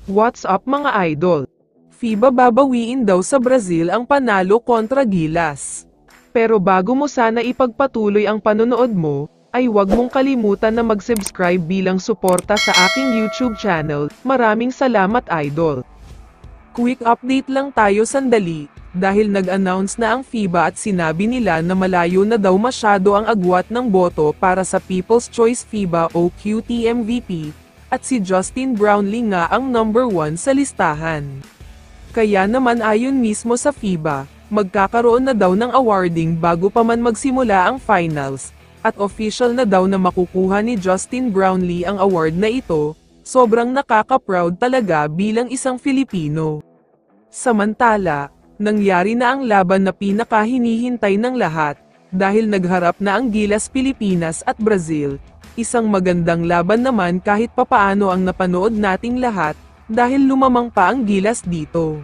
What's up mga idol? FIBA babawiin daw sa Brazil ang panalo kontra Gilas. Pero bago mo sana ipagpatuloy ang panonood mo, ay huwag mong kalimutan na mag-subscribe bilang suporta sa aking YouTube channel. Maraming salamat idol. Quick update lang tayo sandali, dahil nag-announce na ang FIBA at sinabi nila na malayo na daw masyado ang agwat ng boto para sa People's Choice FIBA o QT MVP. At si Justin Brownlee nga ang number 1 sa listahan. Kaya naman ayon mismo sa FIBA, magkakaroon na daw ng awarding bago pa man magsimula ang finals, at official na daw na makukuha ni Justin Brownlee ang award na ito. Sobrang nakaka-proud talaga bilang isang Filipino. Samantala, nangyari na ang laban na pinakahinihintay ng lahat, dahil nagharap na ang Gilas Pilipinas at Brazil. Isang magandang laban naman kahit papaano ang napanood nating lahat, dahil lumamang pa ang Gilas dito.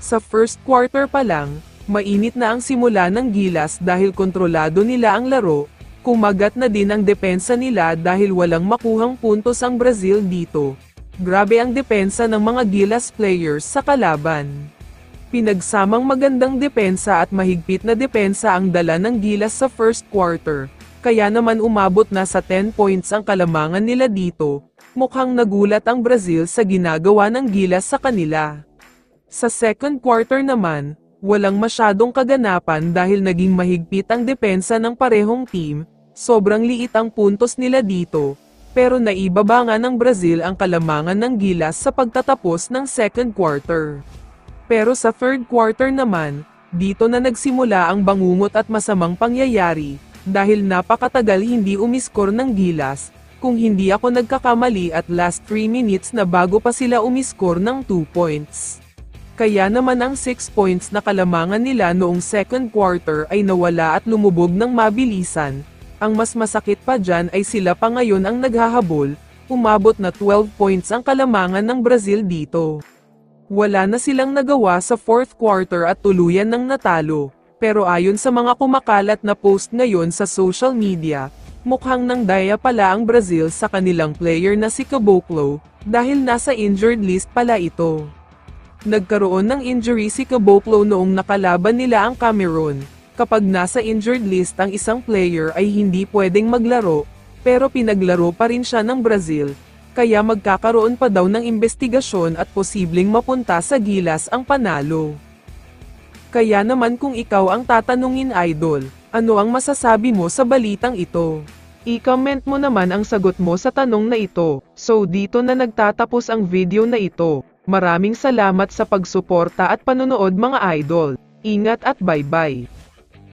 Sa first quarter pa lang, mainit na ang simula ng Gilas dahil kontrolado nila ang laro, kumagat na din ang depensa nila dahil walang makuhang puntos ang Brazil dito. Grabe ang depensa ng mga Gilas players sa kalaban. Pinagsamang magandang depensa at mahigpit na depensa ang dala ng Gilas sa first quarter. Kaya naman umabot na sa 10 points ang kalamangan nila dito. Mukhang nagulat ang Brazil sa ginagawa ng Gilas sa kanila. Sa second quarter naman, walang masyadong kaganapan dahil naging mahigpit ang depensa ng parehong team. Sobrang liit ang puntos nila dito, pero naibaba nga ng Brazil ang kalamangan ng Gilas sa pagtatapos ng second quarter. Pero sa third quarter naman, dito na nagsimula ang bangungot at masamang pangyayari. Dahil napakatagal hindi umiskor ng Gilas, kung hindi ako nagkakamali at last 3 minutes na bago pa sila umiskor ng 2 points. Kaya naman ang 6 points na kalamangan nila noong second quarter ay nawala at lumubog ng mabilisan. Ang mas masakit pa dyan ay sila pa ngayon ang naghahabol, umabot na 12 points ang kalamangan ng Brazil dito. Wala na silang nagawa sa fourth quarter at tuluyan ng natalo. Pero ayon sa mga kumakalat na post ngayon sa social media, mukhang nangdaya pala ang Brazil sa kanilang player na si Caboclo, dahil nasa injured list pala ito. Nagkaroon ng injury si Caboclo noong nakalaban nila ang Cameroon. Kapag nasa injured list ang isang player ay hindi pwedeng maglaro, pero pinaglaro pa rin siya ng Brazil, kaya magkakaroon pa daw ng investigasyon at posibleng mapunta sa Gilas ang panalo. Kaya naman kung ikaw ang tatanungin idol, ano ang masasabi mo sa balitang ito? I-comment mo naman ang sagot mo sa tanong na ito. So dito na nagtatapos ang video na ito. Maraming salamat sa pagsuporta at panonood mga idol. Ingat at bye-bye.